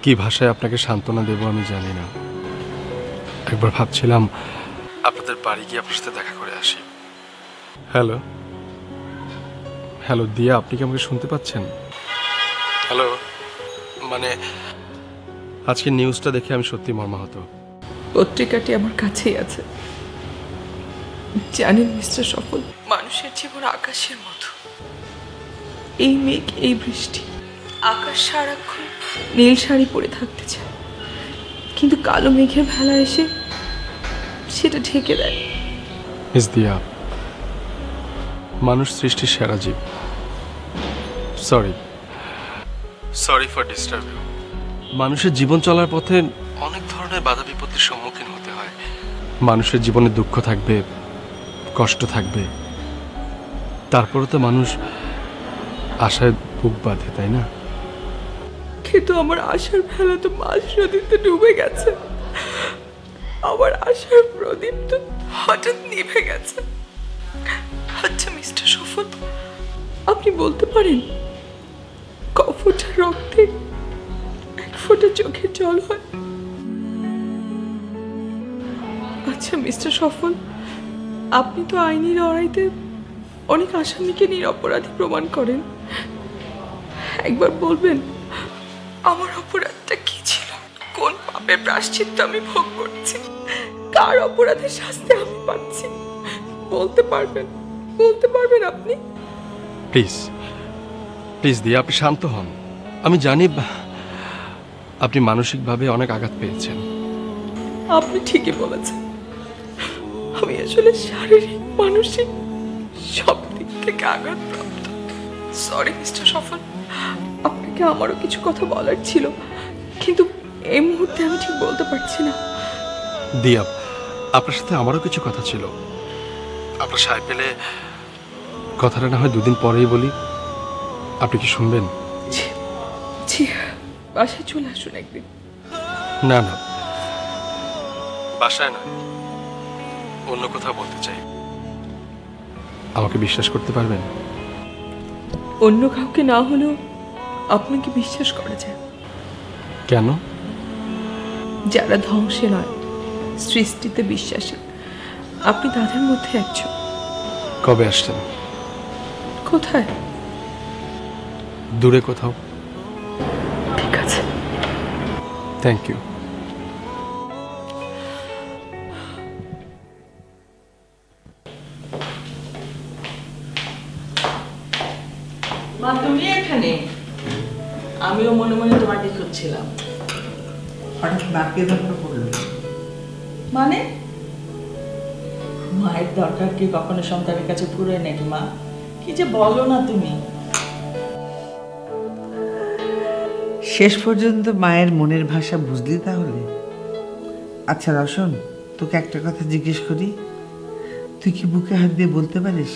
কি ভাষায় আপনাকে সান্ত্বনা দেব আমি জানি না। একবার ভাবছিলাম আপনাদের বাড়ি গিয়ে আপনার সাথে দেখা করে আসি। হ্যালো হ্যালো দিয়া, আপনি কি আমাকে শুনতে পাচ্ছেন? হ্যালো, মানে আজকে নিউজটা দেখে আমি সত্যি মর্মাহত। পত্রিকাটি আমার কাছেই আছে। জানেন মিস্টার সফল, মানুষের জীবন আকাশের মতো। এই মেঘ, এই বৃষ্টি, আকাশ সারাক্ষণ নীল শাড়ি পরে থাকতে চায়, কিন্তু কালো মেঘের ভেলা এসে সেটা ঢেকে দেয়। মিস দিয়া, মানুষ সৃষ্টির সেরা জীব। Sorry for disturb you. মানুষের জীবন চলার পথে অনেক ধরনের বাধা বিপত্তির সম্মুখীন হতে হয়। মানুষের জীবনে দুঃখ থাকবে, কষ্ট থাকবে, তারপরে তো মানুষ আশায় বুক বাঁধে, তাই না? কিন্তু আমার আশার ভেলা তো মাঝ নদীতে ডুবে গেছে। আমার আশার প্রদীপ তো হঠাৎ নিভে গেছে। আচ্ছা মিস্টার সফল, আপনি বলতে পারেন ক ফোঁটা রক্তে এক ফোঁটা চোখের জল হয়? আচ্ছা মিস্টার সফল, আপনি তো আইনি লড়াইতে অনেক আসামিকে নিরপরাধী প্রমাণ করেন। একবার বলবেন আমার অপরাধটা কি ছিল? কোন পাপের প্রায়শ্চিত্ত আমি ভোগ করছি? কার অপরাধের শাস্তি আমি পাচ্ছি? বলতে পারবেন আপনি? প্লিজ প্লিজ দিয়া, আপনি শান্ত হন। আমি জানি আপনি মানসিকভাবে অনেক আঘাত পেয়েছেন। আপনি ঠিকই বলেছেন, আমি আসলে শারীরিক মানসিক সব দিক থেকে আঘাতপ্রাপ্ত। সরি মিস্টার সফল, আপনাকে আমারও কিছু কথা বলার ছিল, কিন্তু এই মুহূর্তে আমি ঠিক বলতে পারছি না। দিয়া, আপনার সাথে আমারও কিছু কথা ছিল। আপনার সায় পেলে কথাটা না হয় দুদিন পরেই বলি। আপনি কি শুনবেন? জি, বাসায় চলে আসুন একদিন। না না, বাসায় নয়, অন্য কোথাও বলতে চাই। আমাকে বিশ্বাস করতে পারবেন? অন্য কাউকে না হলেও আপনাকে বিশ্বাস করা যায়। কেন? যারা ধ্বংসে নয় সৃষ্টিতে বিশ্বাসী, আপনি তাদের মধ্যে একজন। কবে আসছেন? কোথায়? দূরে কোথাও। ঠিক আছে, থ্যাংক ইউ। মা, তুমি এখানে? আমিও মনে মনে তোমাকে খুঁজছিলাম। হঠাৎ নাকে ধরতে পড়লো মানে মায়ের দরকার কি কখনো সন্তানের কাছে পুরোয় নাকি? মা, কি যে বলো না তুমি। শেষ পর্যন্ত মায়ের মনের ভাষা বুঝলি তাহলে? আচ্ছা রসন, তোকে একটা কথা জিজ্ঞেস করি, তুই কি বুকে হাত দিয়ে বলতে পারিস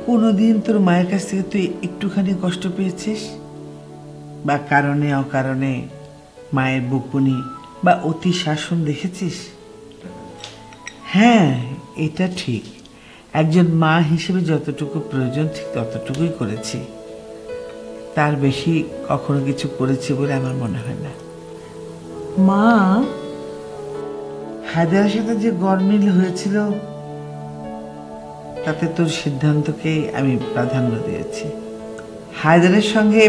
কোনোদিন তোর মায়ের কাছ থেকে তুই একটুখানি কষ্ট পেয়েছিস? বা কারণে অকারণে মায়ের বকুনি বা অতি শাসন দেখেছিস? হ্যাঁ, এটা ঠিক, একজন মা হিসেবে যতটুকু প্রয়োজন ঠিক ততটুকুই করেছি, তার বেশি কখনো কিছু করেছি বলে আমার মনে হয় না। মা, হায়দারের সাথে যে গরমিল হয়েছিল তাতে তোর সিদ্ধান্তকে আমি প্রাধান্য দিয়েছি। হায়দারের সঙ্গে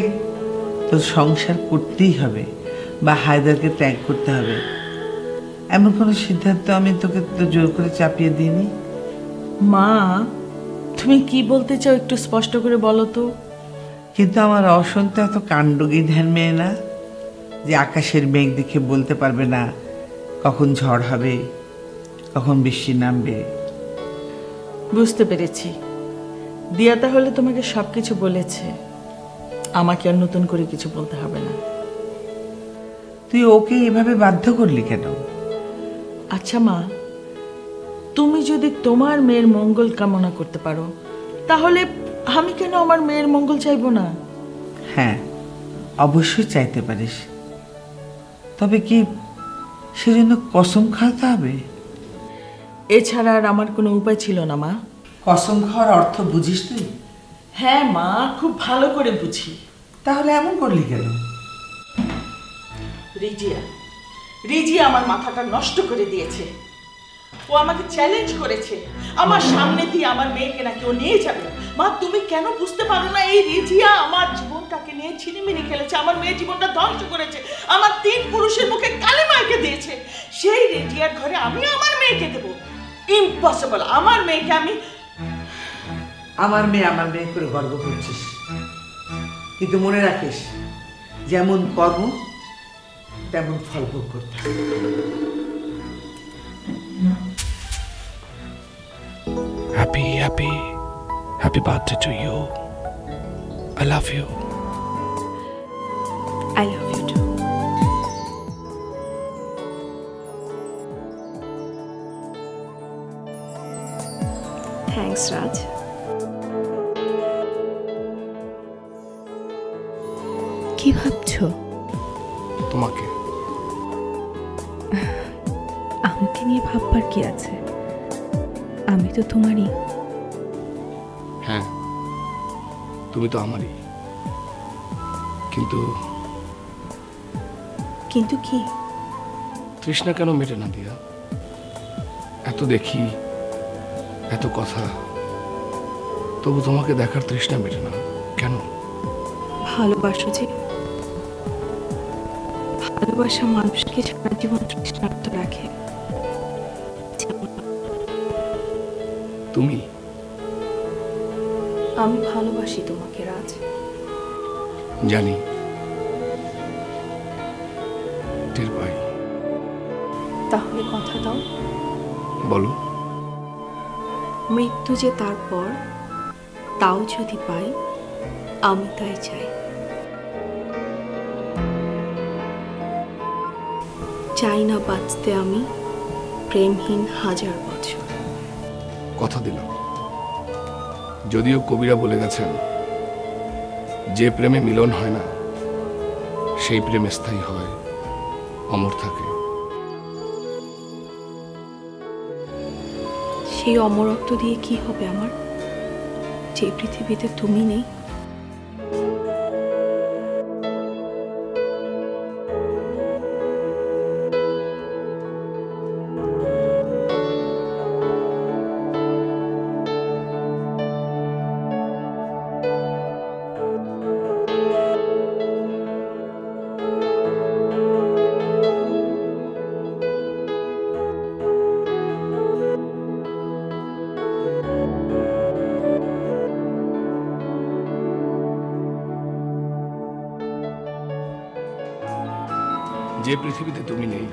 তোর সংসার করতেই হবে বা হায়দারকে ত্যাগ করতে হবে এমন কোনো সিদ্ধান্ত আমি তোকে তো জোর করে চাপিয়ে দিইনি। মা, তুমি কি বলতে চাও একটু স্পষ্ট করে বলো তো। কিন্তু আমার অসন্ত এত কাণ্ডজ্ঞান মেয়ে না যে আকাশের মেঘ দেখে বলতে পারবে না কখন ঝড় হবে, কখন বৃষ্টি নামবে। বুঝতে পেরেছি, দিয়া তাহলে তোমাকে সবকিছু বলেছে, আমাকে আর নতুন করে কিছু বলতে হবে না। তুই ওকে এভাবে বাধ্য করলি কেন? আচ্ছা মা, তুমি যদি তোমার মেয়ের মঙ্গল কামনা করতে পারো, তাহলে আমি কেন আমার মেয়ের মঙ্গল চাইবো না? হ্যাঁ, অবশ্যই চাইতে পারিস, তবে কি সেজন্য কসম খাওয়াতে হবে? এছাড়া আর আমার কোনো উপায় ছিল না মা। কসম খাওয়ার অর্থ বুঝিস তুই? হ্যাঁ মা, খুব ভালো করে বুঝি। তাহলে এমন করলি কেন? রিজিয়া আমার মাথাটা নষ্ট করে দিয়েছে। ও আমাকে চ্যালেঞ্জ করেছে আমার সামনে দিয়ে আমার মেয়েকে নাকি ও নিয়ে যাবে। মা, তুমি কেন বুঝতে পারো না? এই রিজিয়া আমার জীবনটাকে নিয়ে ছিনিমিনি খেলেছে, আমার মেয়ের জীবনটা ধ্বংস করেছে, আমার 3 পুরুষের মুখে কালিমাকে দিয়েছে। সেই রিজিয়ার ঘরে আমি আমার মেয়েকে দেবো? ইম্পসিবল। আমার মেয়ে আমার মেয়ে করে গর্ব করছিস, কিন্তু মনে রাখিস যেমন কর্ম তেমন ফল ভোগ করতে হবে। Happy birthday to you. I love you. I love you too. Thanks, Raj. কি ভাবছো? তোমাকে। আমাকে নিয়ে ভাববার কি আছে? আমি তো তোমারই। হ্যাঁ, তুমি তো আমারই, কিন্তু কিন্তু কি? তৃষ্ণা কেন মেটে না দিয়া? এত দেখি, এত কথা, তবু তোমাকে দেখার তৃষ্ণা মেটে না কেন? ভালোবাসো যে, ভালোবাসা মানুষকে সারা জীবন তৃষ্ণার্ত রাখে। তুমি? আমি ভালোবাসি তোমাকে, রাজ। জানি, টের পাই। তাহলে কথা দাও, বলো। মৃত্যু যে তারপর, তাও যদি পাই, আমি তাই চাই। চাই না বাঁচতে আমি প্রেমহীন 1000 বছর। কথা দিলাম। যদিও কবিরা বলে গেছেন, যে প্রেমে মিলন হয় না সেই প্রেম স্থায়ী হয়, অমর থাকে। সেই অমরত্ব দিয়ে কি হবে আমার, যে পৃথিবীতে তুমি নেই? যে পৃথিবীতে তুমি নেই,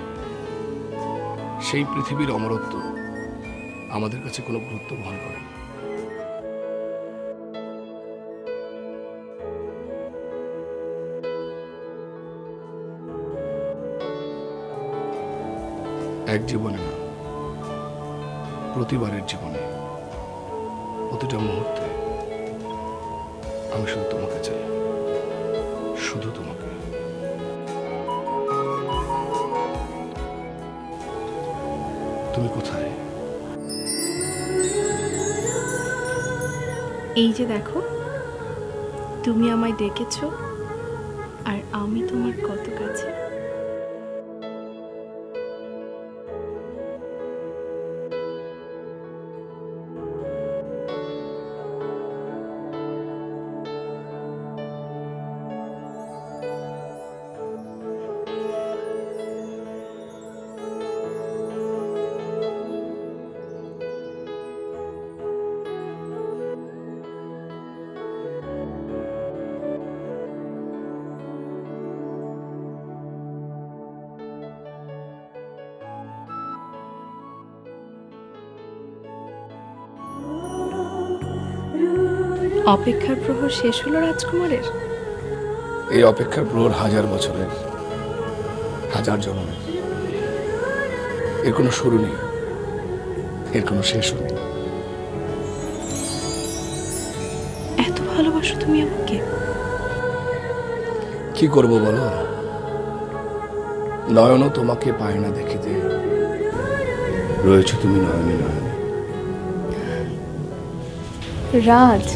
সেই পৃথিবীর অমরত্ব আমাদের কাছে কোনো গুরুত্ব বহন করে না। এক জীবনে না, প্রতিবারের জীবনে, প্রতিটা মুহূর্তে আমি শুধু তোমাকে চাই, শুধু তোমাকে। তুমি কোথায়? এই যে দেখো, তুমি আমায় ডেকেছো আর আমি তোমার কত কাছে। অপেক্ষার প্রহর শেষ হলো রাজকুমারের। এই অপেক্ষার প্রহর 1000 বছরের, 1000 জন্মের। এর কোনো শুরু নেই, এর কোনো শেষও নেই। এত ভালোবাসো তুমি আমাকে? কি করব বলো, নয়নও তোমাকে পায় না দেখিতে, রয়েছো তুমি নয়নে নয়নে। রাজ,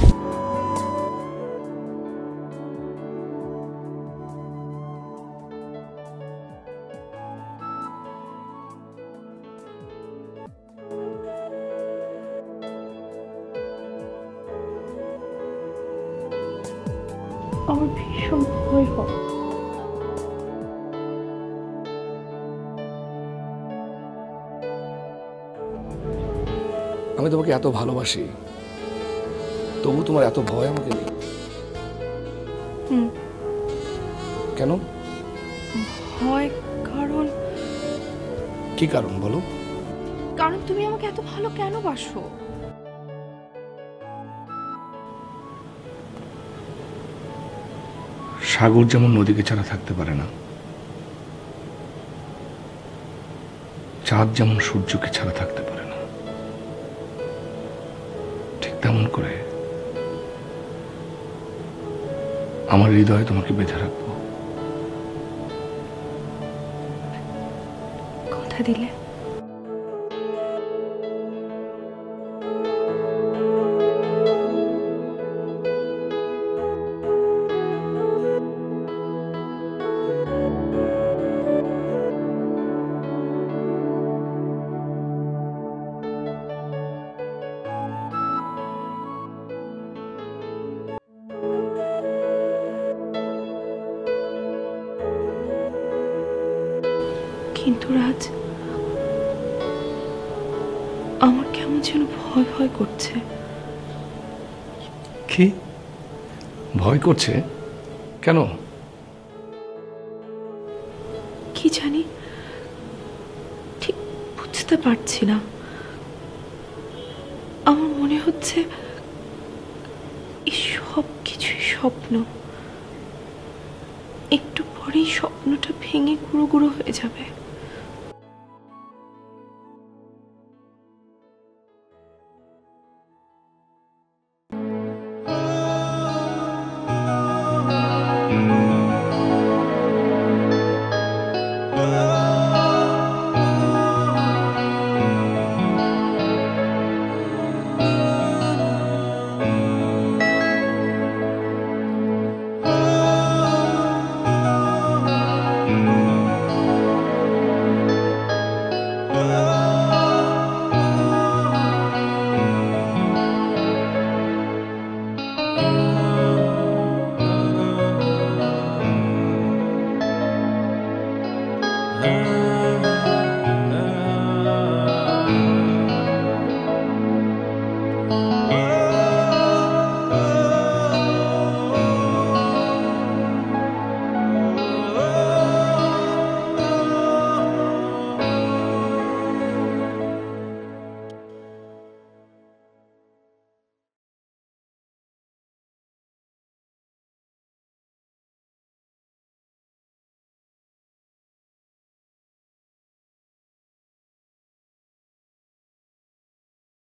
আমার ভীষণ ভয় হয়। আমি তোমাকে এত ভালোবাসি, তবু তোমার এত ভয় আমাকে নেই কেন? ভয় কারণ কি কারণ বলো? কারণ তুমি আমাকে এত ভালো কেন বাসো? সাগর যেমন নদীকে ছাড়া থাকতে পারে না, চাঁদ যেমন সূর্যকে ছাড়া থাকতে পারে না, ঠিক তেমন করে আমার হৃদয়ে তোমাকে বেঁধে রাখবো। কথা দিলে? কিন্তু রাজ, আমার কেমন যেন ভয় ভয় করছে। কি ভয় করছে কেন? কি জানি, ঠিক বুঝতে পারছি না। আমার মনে হচ্ছে এই সব কিছুই স্বপ্ন, একটু পরেই স্বপ্নটা ভেঙে গুঁড়ো গুঁড়ো হয়ে যাবে।